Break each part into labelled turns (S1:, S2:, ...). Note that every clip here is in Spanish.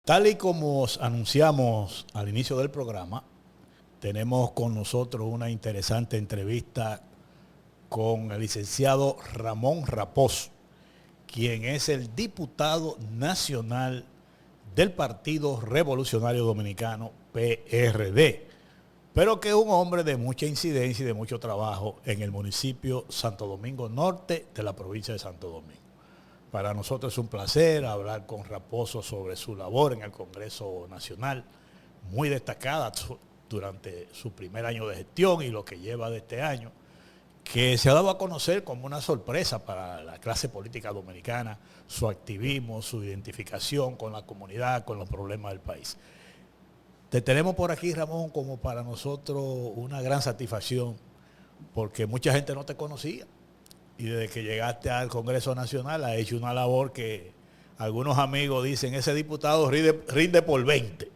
S1: Tal y como os anunciamos al inicio del programa, tenemos con nosotros una interesante entrevista con el licenciado Ramón Raposo, quien es el diputado nacional del Partido Revolucionario Dominicano, PRD, pero que es un hombre de mucha incidencia y de mucho trabajo en el municipio Santo Domingo Norte de la provincia de Santo Domingo. Para nosotros es un placer hablar con Raposo sobre su labor en el Congreso Nacional, muy destacada durante su primer año de gestión y lo que lleva de este año, que se ha dado a conocer como una sorpresa para la clase política dominicana, su activismo, su identificación con la comunidad, con los problemas del país. Te tenemos por aquí, Ramón, como para nosotros una gran satisfacción, porque mucha gente no te conocía. Y desde que llegaste al Congreso Nacional has hecho una labor que algunos amigos dicen, ese diputado rinde por 20.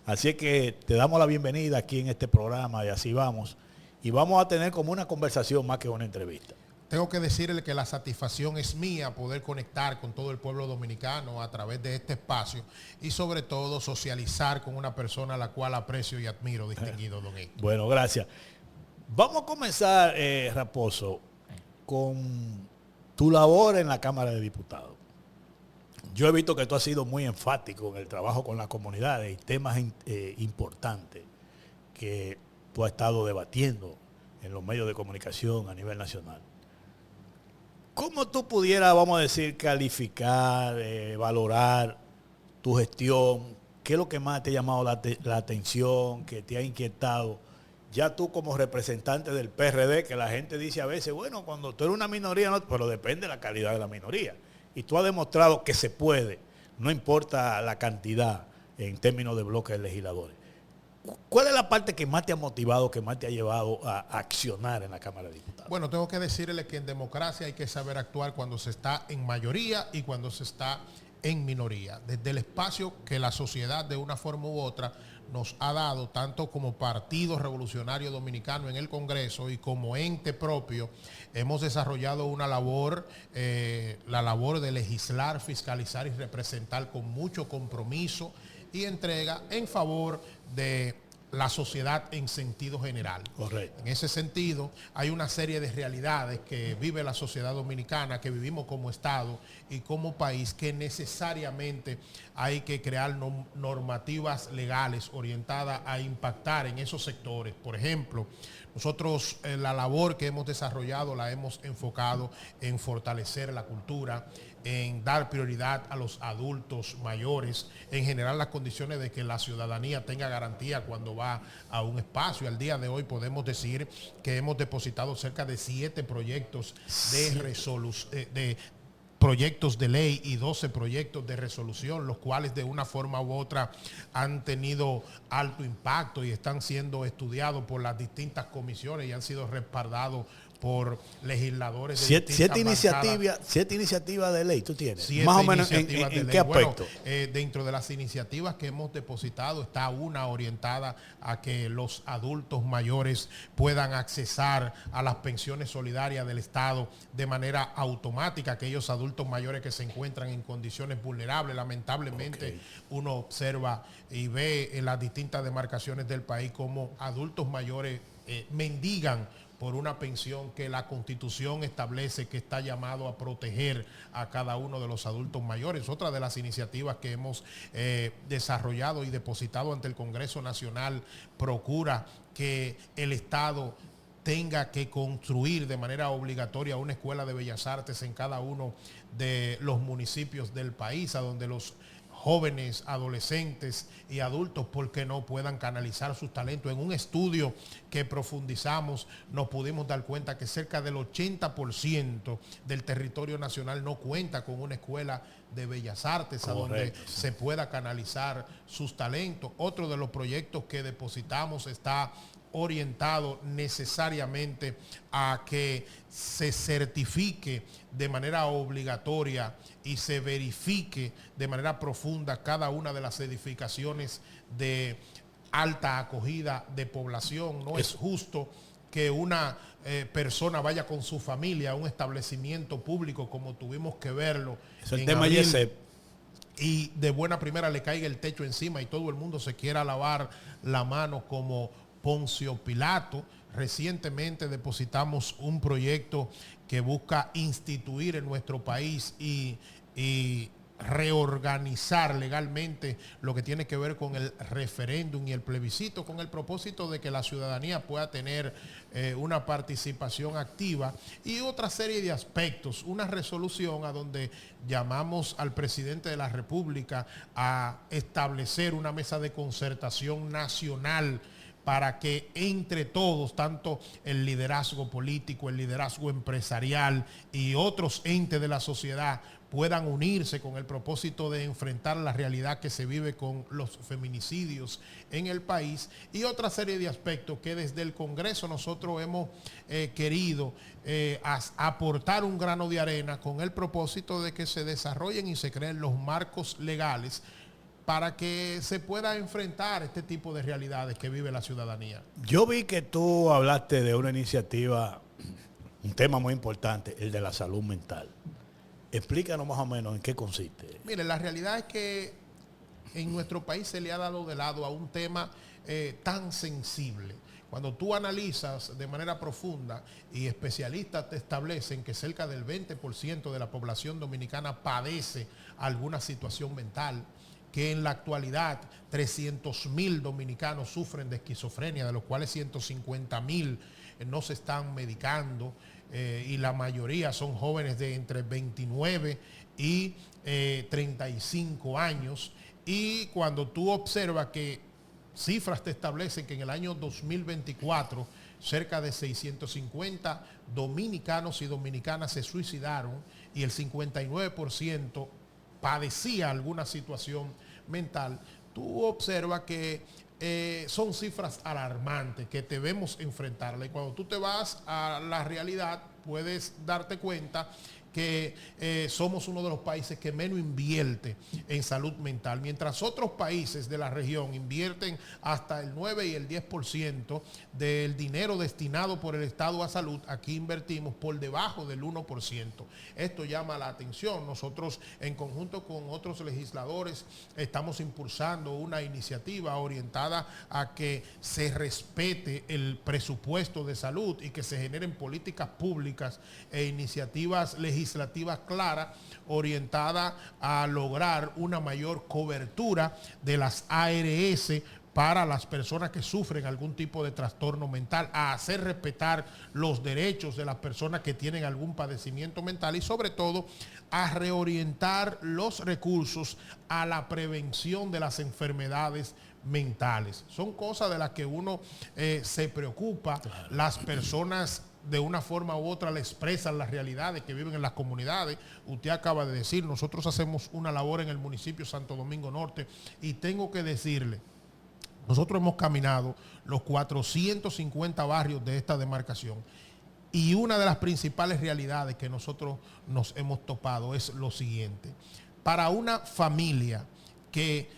S1: Así que te damos la bienvenida aquí en este programa y así vamos. Y vamos a tener como una conversación más que una entrevista.
S2: Tengo que decirle que la satisfacción es mía poder conectar con todo el pueblo dominicano a través de este espacio y sobre todo socializar con una persona a la cual aprecio y admiro, distinguido don Héctor.
S1: Bueno, gracias. Vamos a comenzar, Raposo, con tu labor en la Cámara de Diputados. Yo he visto que tú has sido muy enfático en el trabajo con las comunidades y temas importantes que tú has estado debatiendo en los medios de comunicación a nivel nacional. ¿Cómo tú pudieras, vamos a decir, calificar, valorar tu gestión? ¿Qué es lo que más te ha llamado la atención, que te ha inquietado? Ya tú como representante del PRD, que la gente dice a veces, bueno, cuando tú eres una minoría, no, pero depende de la calidad de la minoría. Y tú has demostrado que se puede, no importa la cantidad en términos de bloques de legisladores. ¿Cuál es la parte que más te ha motivado, que más te ha llevado a accionar en la Cámara de Diputados?
S2: Bueno, tengo que decirle que en democracia hay que saber actuar cuando se está en mayoría y cuando se está en minoría. Desde el espacio que la sociedad de una forma u otra nos ha dado, tanto como Partido Revolucionario Dominicano en el Congreso y como ente propio, hemos desarrollado una labor, la labor de legislar, fiscalizar y representar con mucho compromiso y entrega en favor de la sociedad en sentido general.
S1: Correcto.
S2: En ese sentido, hay una serie de realidades que vive la sociedad dominicana, que vivimos como Estado y como país, que necesariamente hay que crear normativas legales orientadas a impactar en esos sectores. Por ejemplo, nosotros la labor que hemos desarrollado la hemos enfocado en fortalecer la cultura, en dar prioridad a los adultos mayores, en generar las condiciones de que la ciudadanía tenga garantía cuando va a un espacio. Al día de hoy podemos decir que hemos depositado cerca de 7 proyectos proyectos de ley y 12 proyectos de resolución, los cuales de una forma u otra han tenido alto impacto y están siendo estudiados por las distintas comisiones y han sido respaldados por legisladores de
S1: siete iniciativas de ley tú tienes.
S2: Más o menos en qué aspecto. Bueno, dentro de las iniciativas que hemos depositado está una orientada a que los adultos mayores puedan accesar a las pensiones solidarias del Estado de manera automática. Aquellos adultos mayores que se encuentran en condiciones vulnerables, lamentablemente uno observa y ve en las distintas demarcaciones del país como adultos mayores mendigan por una pensión que la Constitución establece que está llamado a proteger a cada uno de los adultos mayores. Otra de las iniciativas que hemos desarrollado y depositado ante el Congreso Nacional procura que el Estado tenga que construir de manera obligatoria una escuela de bellas artes en cada uno de los municipios del país, a donde los jóvenes, adolescentes y adultos, porque no puedan canalizar sus talentos. En un estudio que profundizamos, nos pudimos dar cuenta que cerca del 80% del territorio nacional no cuenta con una escuela de bellas artes a donde se pueda canalizar sus talentos. Otro de los proyectos que depositamos está orientado necesariamente a que se certifique de manera obligatoria y se verifique de manera profunda cada una de las edificaciones de alta acogida de población. No es justo que una persona vaya con su familia a un establecimiento público como tuvimos que verlo.
S1: Es el tema YESEP.
S2: y de buena primera le caiga el techo encima y todo el mundo se quiera lavar la mano como Poncio Pilato. Recientemente depositamos un proyecto que busca instituir en nuestro país y reorganizar legalmente lo que tiene que ver con el referéndum y el plebiscito, con el propósito de que la ciudadanía pueda tener una participación activa y otra serie de aspectos. Una resolución a donde llamamos al presidente de la República a establecer una mesa de concertación nacional para que entre todos, tanto el liderazgo político, el liderazgo empresarial y otros entes de la sociedad, puedan unirse con el propósito de enfrentar la realidad que se vive con los feminicidios en el país y otra serie de aspectos que desde el Congreso nosotros hemos querido aportar un grano de arena con el propósito de que se desarrollen y se creen los marcos legales para que se pueda enfrentar este tipo de realidades que vive la ciudadanía.
S1: Yo vi que tú hablaste de una iniciativa, un tema muy importante, el de la salud mental. Explícanos más o menos en qué consiste.
S2: Mire, la realidad es que en nuestro país se le ha dado de lado a un tema tan sensible. Cuando tú analizas de manera profunda y especialistas te establecen que cerca del 20% de la población dominicana padece alguna situación mental, que en la actualidad 300,000 dominicanos sufren de esquizofrenia, de los cuales 150,000 no se están medicando, y la mayoría son jóvenes de entre 29 y 35 años. Y cuando tú observas que cifras te establecen que en el año 2024 cerca de 650 dominicanos y dominicanas se suicidaron y el 59% padecía alguna situación mental, tú observas que son cifras alarmantes que debemos enfrentarla. Y cuando tú te vas a la realidad, puedes darte cuenta que somos uno de los países que menos invierte en salud mental. Mientras otros países de la región invierten hasta el 9 y el 10% del dinero destinado por el Estado a salud, aquí invertimos por debajo del 1%. Esto llama la atención. Nosotros, en conjunto con otros legisladores, estamos impulsando una iniciativa orientada a que se respete el presupuesto de salud y que se generen políticas públicas e iniciativas legislativas clara, orientada a lograr una mayor cobertura de las ARS para las personas que sufren algún tipo de trastorno mental, a hacer respetar los derechos de las personas que tienen algún padecimiento mental y sobre todo a reorientar los recursos a la prevención de las enfermedades mentales. Son cosas de las que uno se preocupa. Las personas de una forma u otra le expresan las realidades que viven en las comunidades. Usted acaba de decir, nosotros hacemos una labor en el municipio Santo Domingo Norte y tengo que decirle, nosotros hemos caminado los 450 barrios de esta demarcación y una de las principales realidades que nosotros nos hemos topado es lo siguiente. Para una familia que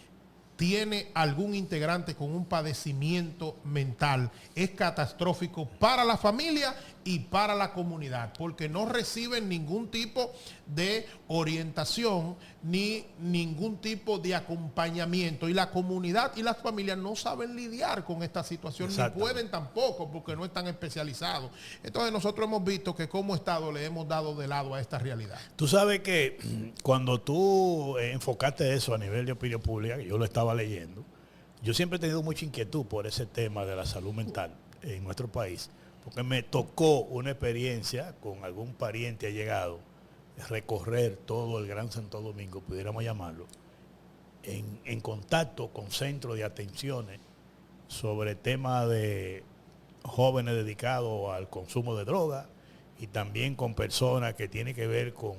S2: tiene algún integrante con un padecimiento mental, es catastrófico para la familia y para la comunidad, porque no reciben ningún tipo de orientación ni ningún tipo de acompañamiento, y la comunidad y las familias no saben lidiar con esta situación, ni pueden tampoco, porque no están especializados. Entonces nosotros hemos visto que como Estado le hemos dado de lado a esta realidad.
S1: Tú sabes que cuando tú enfocaste eso a nivel de opinión pública, que yo lo estaba leyendo, yo siempre he tenido mucha inquietud por ese tema de la salud mental en nuestro país, porque me tocó una experiencia con algún pariente allegado, recorrer todo el Gran Santo Domingo, pudiéramos llamarlo, en contacto con centros de atenciones sobre temas de jóvenes dedicados al consumo de drogas y también con personas que tienen que ver con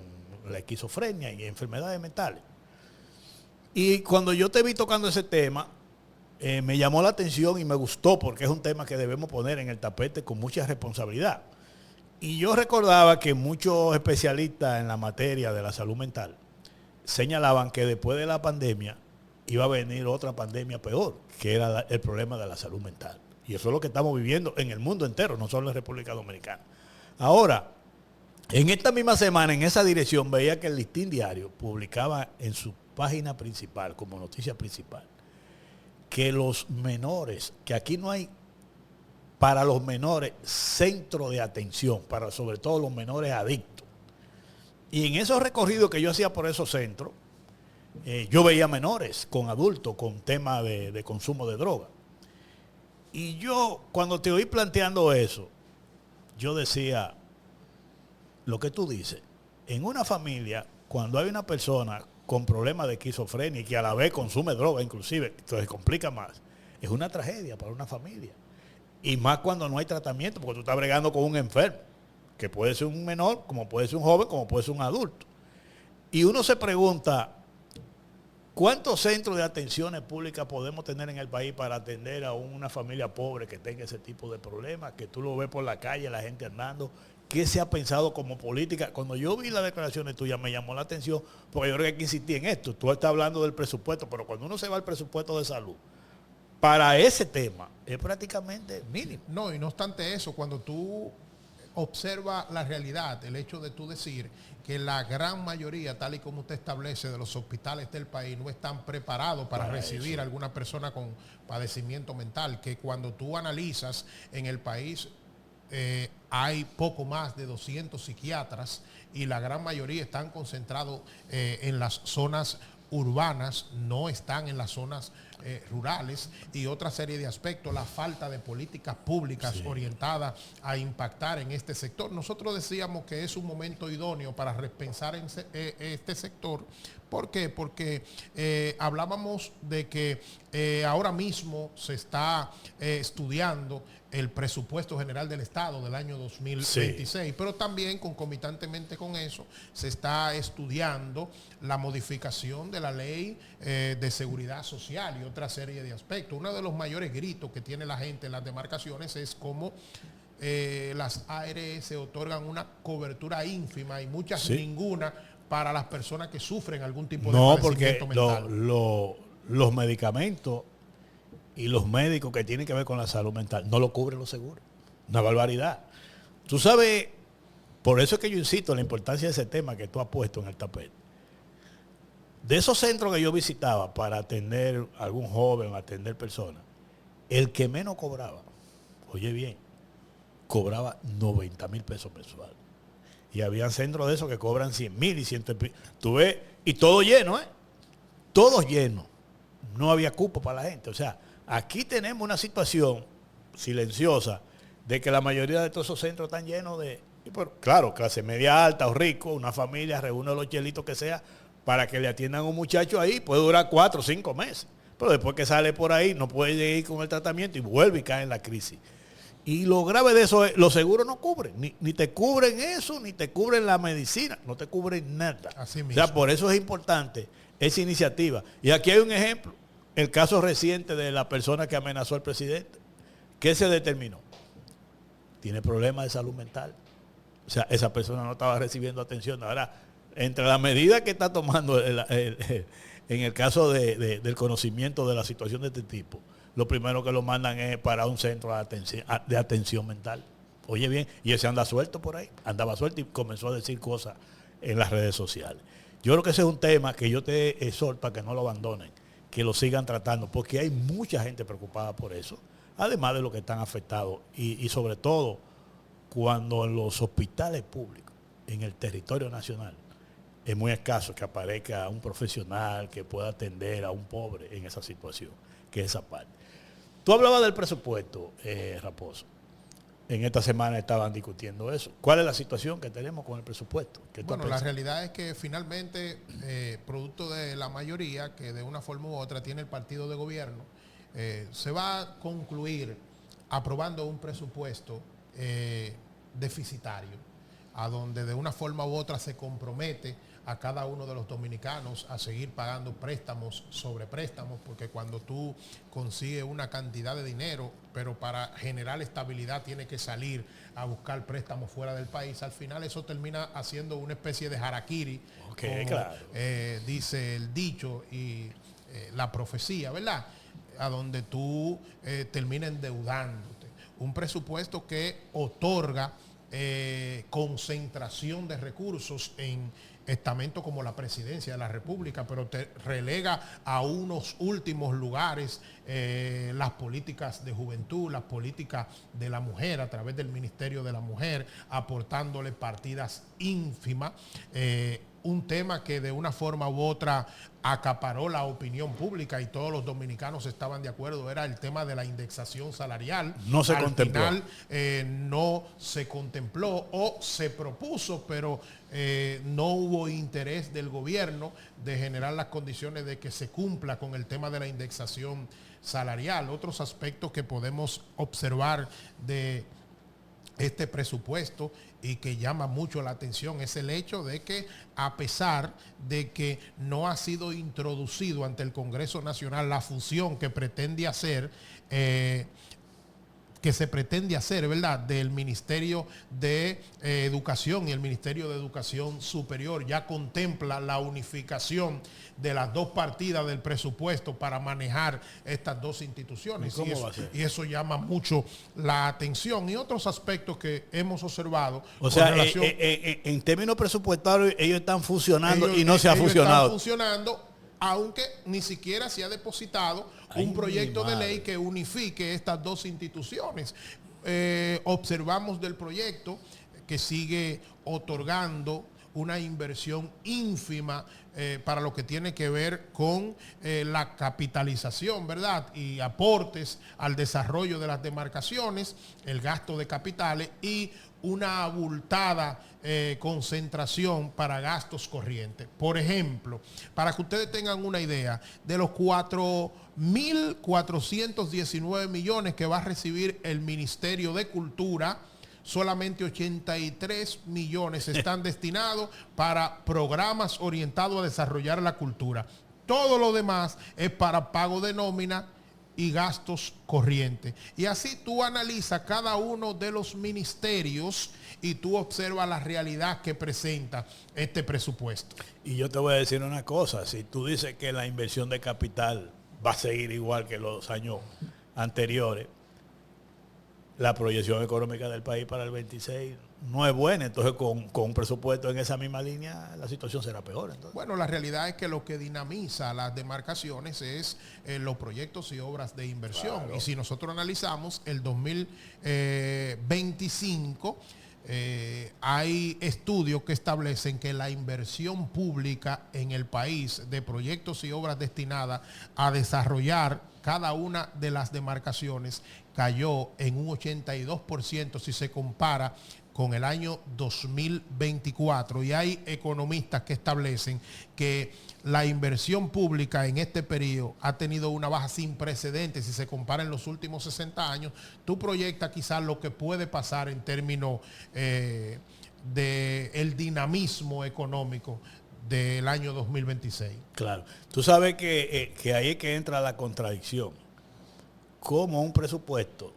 S1: la esquizofrenia y enfermedades mentales. Y cuando yo te vi tocando ese tema, me llamó la atención y me gustó porque es un tema que debemos poner en el tapete con mucha responsabilidad. Y yo recordaba que muchos especialistas en la materia de la salud mental señalaban que después de la pandemia iba a venir otra pandemia peor, que era el problema de la salud mental. Y eso es lo que estamos viviendo en el mundo entero, no solo en República Dominicana. Ahora, en esta misma semana, en esa dirección, veía que el Listín Diario publicaba en su página principal, como noticia principal, que los menores, que aquí no hay para los menores centro de atención, para sobre todo los menores adictos. Y en esos recorridos que yo hacía por esos centros, yo veía menores con adultos con temas de consumo de droga. Y yo, cuando te oí planteando eso, yo decía, lo que tú dices, en una familia, cuando hay una persona con problemas de esquizofrenia y que a la vez consume droga inclusive, entonces complica más, es una tragedia para una familia. Y más cuando no hay tratamiento, porque tú estás bregando con un enfermo, que puede ser un menor, como puede ser un joven, como puede ser un adulto. Y uno se pregunta, ¿cuántos centros de atenciones públicas podemos tener en el país para atender a una familia pobre que tenga ese tipo de problemas? Que tú lo ves por la calle, la gente andando. ¿Qué se ha pensado como política? Cuando yo vi las declaraciones tuyas me llamó la atención, porque yo creo que hay que insistir en esto. Tú estás hablando del presupuesto, pero cuando uno se va al presupuesto de salud, para ese tema es prácticamente mínimo.
S2: No, y no obstante eso, cuando tú observa la realidad, el hecho de tú decir que la gran mayoría, tal y como usted establece, de los hospitales del país no están preparados para recibir a alguna persona con padecimiento mental, que cuando tú analizas en el país hay poco más de 200 psiquiatras y la gran mayoría están concentrados en las zonas urbanas, no están en las zonas rurales, y otra serie de aspectos, la falta de políticas públicas orientadas a impactar en este sector. Nosotros decíamos que es un momento idóneo para repensar en este sector. ¿Por qué? Porque hablábamos de que ahora mismo se está estudiando el presupuesto general del Estado del año 2026, pero también concomitantemente con eso se está estudiando la modificación de la ley de seguridad social y otra serie de aspectos. Uno de los mayores gritos que tiene la gente en las demarcaciones es cómo las ARS otorgan una cobertura ínfima y muchas ninguna para las personas que sufren algún tipo de padecimiento mental.
S1: No, porque los medicamentos y los médicos que tienen que ver con la salud mental no lo cubren los seguros. Una barbaridad. Tú sabes, por eso es que yo insisto en la importancia de ese tema que tú has puesto en el tapete. De esos centros que yo visitaba para atender a algún joven, atender personas, el que menos cobraba, oye bien, cobraba 90,000 pesos mensuales. Y había centros de esos que cobran 100,000 y 100,000. Tú ves, y todo lleno, todo lleno. No había cupo para la gente. O sea, aquí tenemos una situación silenciosa de que la mayoría de todos esos centros están llenos de, claro, clase media alta o rico, una familia reúne los chelitos que sea para que le atiendan a un muchacho ahí, puede durar 4 o 5 meses. Pero después que sale por ahí no puede seguir con el tratamiento y vuelve y cae en la crisis. Y lo grave de eso es, los seguros no cubren, ni te cubren eso, ni te cubren la medicina, no te cubren nada.
S2: Así mismo.
S1: O sea, por eso es importante esa iniciativa. Y aquí hay un ejemplo, el caso reciente de la persona que amenazó al presidente. ¿Qué se determinó? Tiene problemas de salud mental. O sea, esa persona no estaba recibiendo atención. Ahora, entre las medidas que está tomando en el caso del conocimiento de la situación de este tipo, lo primero que lo mandan es para un centro de atención mental. Oye bien, y ese anda suelto por ahí, andaba suelto y comenzó a decir cosas en las redes sociales. Yo creo que ese es un tema que yo te exhorto a que no lo abandonen, que lo sigan tratando, porque hay mucha gente preocupada por eso, además de los que están afectados, y sobre todo cuando en los hospitales públicos, en el territorio nacional, es muy escaso que aparezca un profesional que pueda atender a un pobre en esa situación, que es esa parte. Tú hablabas del presupuesto, Raposo. En esta semana estaban discutiendo eso. ¿Cuál es la situación que tenemos con el presupuesto?
S2: Bueno, la realidad es que finalmente, producto de la mayoría que de una forma u otra tiene el partido de gobierno, se va a concluir aprobando un presupuesto deficitario, a donde de una forma u otra se compromete a cada uno de los dominicanos a seguir pagando préstamos sobre préstamos, porque cuando tú consigues una cantidad de dinero, pero para generar estabilidad tiene que salir a buscar préstamos fuera del país, al final eso termina haciendo una especie de harakiri, como, claro, dice el dicho y la profecía, ¿verdad? A donde tú terminas endeudándote. Un presupuesto que otorga concentración de recursos en estamentos como la presidencia de la República, pero te relega a unos últimos lugares las políticas de juventud, las políticas de la mujer a través del Ministerio de la Mujer, aportándole partidas ínfimas. Un tema que de una forma u otra acaparó la opinión pública y todos los dominicanos estaban de acuerdo, era el tema de la indexación salarial.
S1: No se contempló.
S2: Al final no se contempló o se propuso, pero no hubo interés del gobierno de generar las condiciones de que se cumpla con el tema de la indexación salarial. Otros aspectos que podemos observar de este presupuesto y que llama mucho la atención es el hecho de que, a pesar de que no ha sido introducido ante el Congreso Nacional la fusión que pretende hacer, ¿verdad?, del Ministerio de Educación y el Ministerio de Educación Superior, ya contempla la unificación de las dos partidas del presupuesto para manejar estas dos instituciones.
S1: ¿Y cómo va a ser?
S2: Y eso llama mucho la atención. Y otros aspectos que hemos observado.
S1: O sea, en términos presupuestarios, ellos están funcionando y no se ha fusionado.
S2: Están funcionando, aunque ni siquiera se ha depositado un proyecto de ley que unifique estas dos instituciones. Observamos del proyecto que sigue otorgando una inversión ínfima para lo que tiene que ver con la capitalización, ¿verdad?, y aportes al desarrollo de las demarcaciones, el gasto de capitales y una abultada concentración para gastos corrientes. Por ejemplo, para que ustedes tengan una idea, de los 4.419 millones que va a recibir el Ministerio de Cultura, solamente 83 millones están destinados para programas orientados a desarrollar la cultura. Todo lo demás es para pago de nómina y gastos corrientes. Y así tú analizas cada uno de los ministerios y tú observas la realidad que presenta este presupuesto.
S1: Y yo te voy a decir una cosa, si tú dices que la inversión de capital va a seguir igual que los años anteriores, la proyección económica del país para el 26 no es buena, entonces con un presupuesto en esa misma línea la situación será peor. Entonces.
S2: Bueno, la realidad es que lo que dinamiza las demarcaciones es los proyectos y obras de inversión. Claro. Y si nosotros analizamos el 2025, hay estudios que establecen que la inversión pública en el país de proyectos y obras destinadas a desarrollar cada una de las demarcaciones cayó en un 82% si se compara con el año 2024. Y hay economistas que establecen que la inversión pública en este periodo ha tenido una baja sin precedentes. Si se compara en los últimos 60 años, tú proyectas quizás lo que puede pasar en términos del dinamismo económico del año 2026.
S1: Claro. Tú sabes que ahí es que entra la contradicción. Como un presupuesto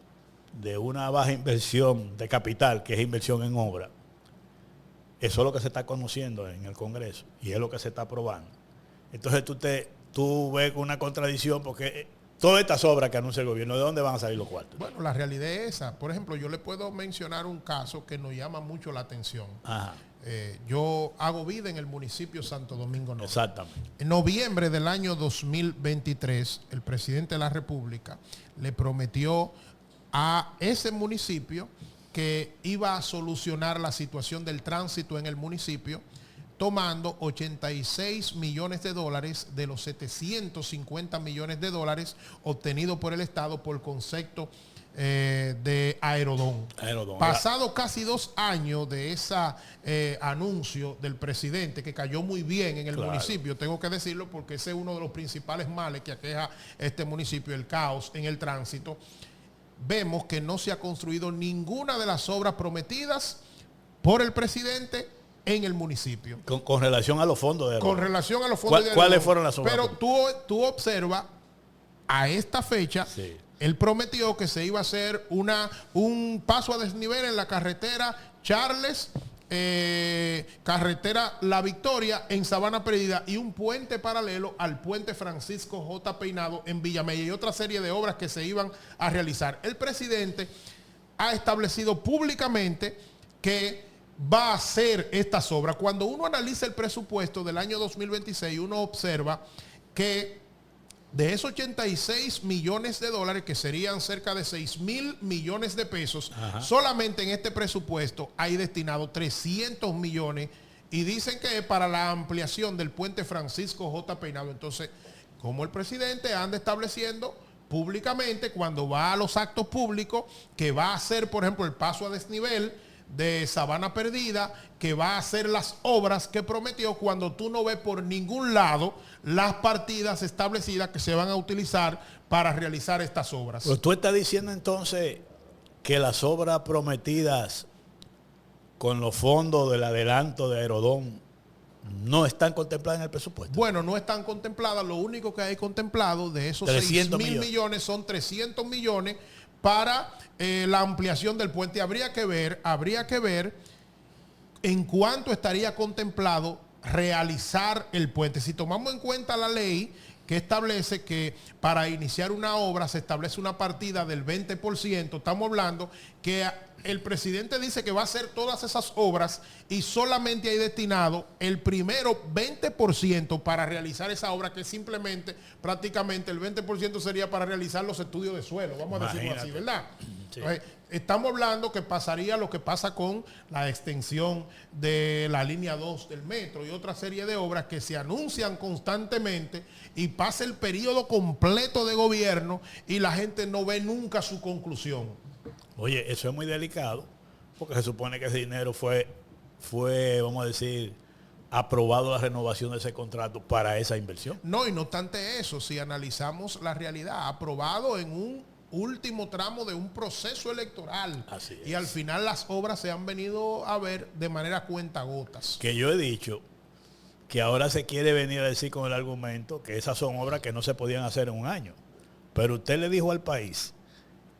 S1: de una baja inversión de capital, que es inversión en obra, eso es lo que se está conociendo en el Congreso y es lo que se está aprobando. Entonces tú ves una contradicción porque todas estas obras que anuncia el gobierno, ¿de dónde van a salir los cuartos?
S2: Bueno, la realidad es esa. Por ejemplo, yo le puedo mencionar un caso que nos llama mucho la atención.
S1: Ajá.
S2: Yo hago vida en el municipio Santo Domingo Norte.
S1: Exactamente.
S2: En noviembre del año 2023, el presidente de la República le prometió a ese municipio que iba a solucionar la situación del tránsito en el municipio, tomando 86 millones de dólares de los 750 millones de dólares obtenidos por el Estado por concepto de Aerodón. Pasado casi 2 años de ese anuncio del presidente, que cayó muy bien en el municipio, tengo que decirlo porque ese es uno de los principales males que aqueja este municipio, el caos en el tránsito. Vemos que no se ha construido ninguna de las obras prometidas por el presidente en el municipio.
S1: Con relación a los fondos de
S2: Con relación a los fondos de
S1: ¿Cuáles fueron las obras?
S2: Pero tú observas, a esta fecha, sí, él prometió que se iba a hacer un paso a desnivel en la carretera Charles, carretera La Victoria en Sabana Perdida y un puente paralelo al puente Francisco J. Peinado en Villamella y otra serie de obras que se iban a realizar. El presidente ha establecido públicamente que va a hacer estas obras. Cuando uno analiza el presupuesto del año 2026, uno observa que de esos 86 millones de dólares, que serían cerca de 6.000 millones de pesos, solamente en este presupuesto hay destinado 300 millones y dicen que es para la ampliación del puente Francisco J. Peinado. Entonces, como el presidente anda estableciendo públicamente cuando va a los actos públicos que va a hacer, por ejemplo, el paso a desnivel de Sabana Perdida, que va a hacer las obras que prometió, cuando tú no ves por ningún lado las partidas establecidas que se van a utilizar para realizar estas obras.
S1: Pues tú estás diciendo entonces que las obras prometidas con los fondos del adelanto de Aerodón no están contempladas en el presupuesto.
S2: Bueno, no están contempladas. Lo único que hay contemplado de esos 6.000 millones son 300 millones para la ampliación del puente. Habría que ver en cuánto estaría contemplado realizar el puente. Si tomamos en cuenta la ley que establece que para iniciar una obra se establece una partida del 20%, estamos hablando que el presidente dice que va a hacer todas esas obras y solamente hay destinado el primero 20% para realizar esa obra, que simplemente, prácticamente el 20% sería para realizar los estudios de suelo, vamos a decirlo así, ¿verdad? Sí. Entonces, estamos hablando que pasaría lo que pasa con la extensión de la línea 2 del metro y otra serie de obras que se anuncian constantemente y pasa el periodo completo de gobierno y la gente no ve nunca su conclusión.
S1: Oye, eso es muy delicado, porque se supone que ese dinero fue, vamos a decir, aprobado la renovación de ese contrato para esa inversión.
S2: No, y no obstante eso, si analizamos la realidad, aprobado en un último tramo de un proceso electoral.
S1: Así es.
S2: Y al final las obras se han venido a ver de manera cuentagotas.
S1: Que yo he dicho que ahora se quiere venir a decir con el argumento que esas son obras que no se podían hacer en un año. Pero usted le dijo al país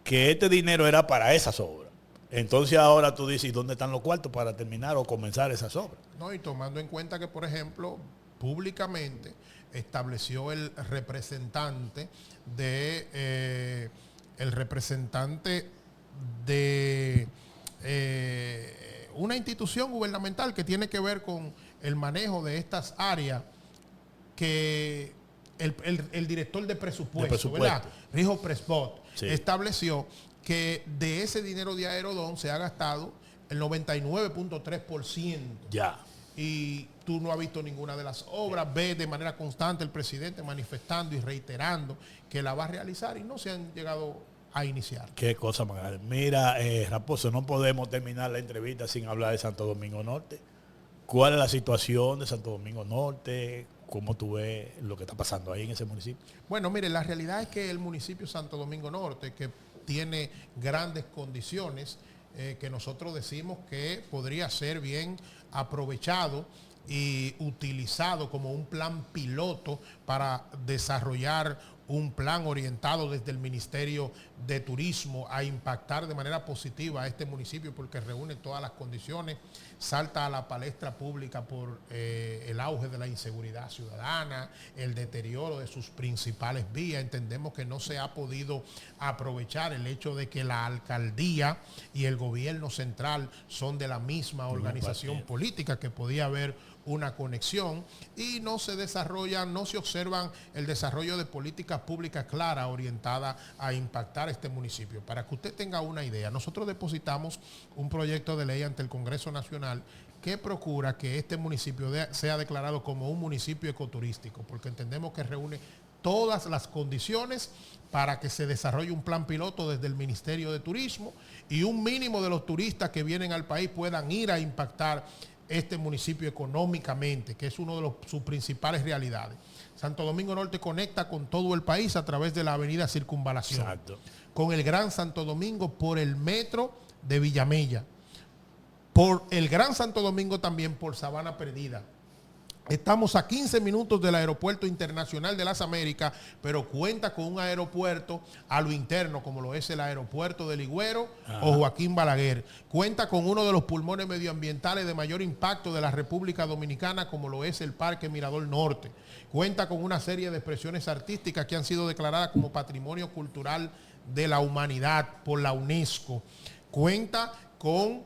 S1: que este dinero era para esas obras. Entonces ahora tú dices, ¿dónde están los cuartos para terminar o comenzar esas obras?
S2: No, y tomando en cuenta que, por ejemplo, públicamente estableció el representante de una institución gubernamental que tiene que ver con el manejo de estas áreas, que el director de presupuesto, ¿verdad? Rijo Presbot, sí, estableció que de ese dinero de Aerodón se ha gastado el 99.3%.
S1: Ya.
S2: Y tú no has visto ninguna de las obras, ves de manera constante el presidente manifestando y reiterando que la va a realizar y no se han llegado a iniciar.
S1: Qué cosa más grande. Mira, Raposo, no podemos terminar la entrevista sin hablar de Santo Domingo Norte. ¿Cuál es la situación de Santo Domingo Norte? ¿Cómo tú ves lo que está pasando ahí en ese municipio?
S2: Bueno, mire, la realidad es que el municipio Santo Domingo Norte, que tiene grandes condiciones, que nosotros decimos que podría ser bien aprovechado y utilizado como un plan piloto para desarrollar un plan orientado desde el Ministerio de Turismo a impactar de manera positiva a este municipio, porque reúne todas las condiciones, salta a la palestra pública por el auge de la inseguridad ciudadana, el deterioro de sus principales vías. Entendemos que no se ha podido aprovechar el hecho de que la alcaldía y el gobierno central son de la misma organización política, que podía haber una conexión, y no se desarrollan, no se observan el desarrollo de políticas públicas claras orientadas a impactar este municipio. Para que usted tenga una idea, nosotros depositamos un proyecto de ley ante el Congreso Nacional que procura que este municipio sea declarado como un municipio ecoturístico, porque entendemos que reúne todas las condiciones para que se desarrolle un plan piloto desde el Ministerio de Turismo y un mínimo de los turistas que vienen al país puedan ir a impactar este municipio económicamente, que es una de sus principales realidades. Santo Domingo Norte conecta con todo el país a través de la avenida Circunvalación. Exacto. Con el Gran Santo Domingo por el metro de Villamella. Por el Gran Santo Domingo también por Sabana Perdida. Estamos a 15 minutos del Aeropuerto Internacional de las Américas, pero cuenta con un aeropuerto a lo interno, como lo es el aeropuerto de Ligüero o Joaquín Balaguer. Cuenta con uno de los pulmones medioambientales de mayor impacto de la República Dominicana, como lo es el Parque Mirador Norte. Cuenta con una serie de expresiones artísticas que han sido declaradas como Patrimonio Cultural de la Humanidad por la UNESCO. Cuenta con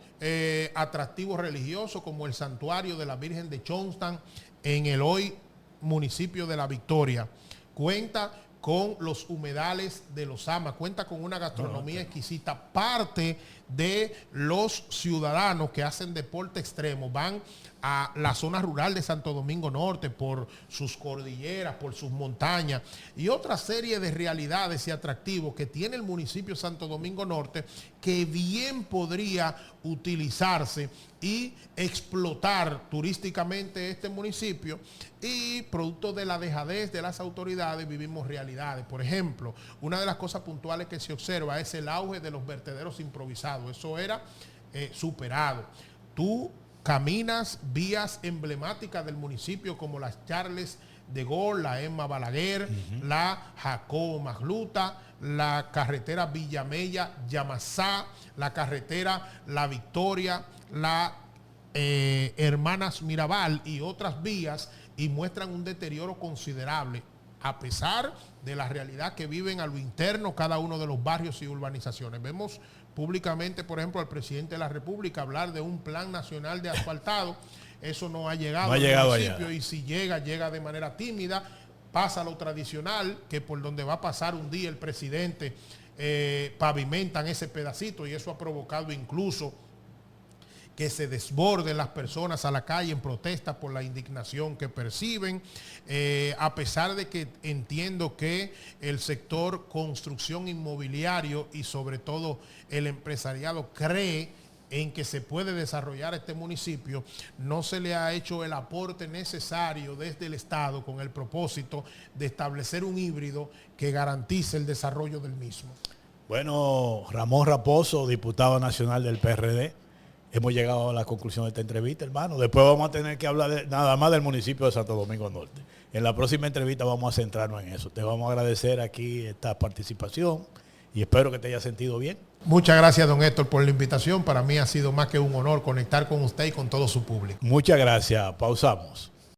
S2: atractivos religiosos como el santuario de la Virgen de Chonstan en el hoy municipio de La Victoria. Cuenta con los humedales de Los Amas, cuenta con una gastronomía exquisita. Parte de los ciudadanos que hacen deporte extremo van a la zona rural de Santo Domingo Norte por sus cordilleras, por sus montañas y otra serie de realidades y atractivos que tiene el municipio de Santo Domingo Norte que bien podría utilizarse y explotar turísticamente este municipio, y producto de la dejadez de las autoridades vivimos realidades. Por ejemplo, una de las cosas puntuales que se observa es el auge de los vertederos improvisados. Eso era superado. Tú caminas vías emblemáticas del municipio como las Charles de Gaulle, la Emma Balaguer, la Jacobo Magluta, la carretera Villamella, Yamasá, la carretera La Victoria, la Hermanas Mirabal y otras vías, y muestran un deterioro considerable a pesar de la realidad que viven a lo interno cada uno de los barrios y urbanizaciones. Vemos públicamente, por ejemplo, al presidente de la República hablar de un plan nacional de asfaltado. Eso no ha llegado al municipio allá. Y si llega de manera tímida. Pasa lo tradicional, que por donde va a pasar un día el presidente pavimentan ese pedacito, y eso ha provocado incluso que se desborden las personas a la calle en protesta por la indignación que perciben, a pesar de que entiendo que el sector construcción inmobiliario y sobre todo el empresariado cree en que se puede desarrollar este municipio, no se le ha hecho el aporte necesario desde el Estado con el propósito de establecer un híbrido que garantice el desarrollo del mismo.
S1: Bueno, Ramón Raposo, diputado nacional del PRD, hemos llegado a la conclusión de esta entrevista, hermano. Después vamos a tener que hablar nada más del municipio de Santo Domingo Norte. En la próxima entrevista vamos a centrarnos en eso. Te vamos a agradecer aquí esta participación y espero que te haya sentido bien.
S2: Muchas gracias, don Héctor, por la invitación. Para mí ha sido más que un honor conectar con usted y con todo su público.
S1: Muchas gracias. Pausamos.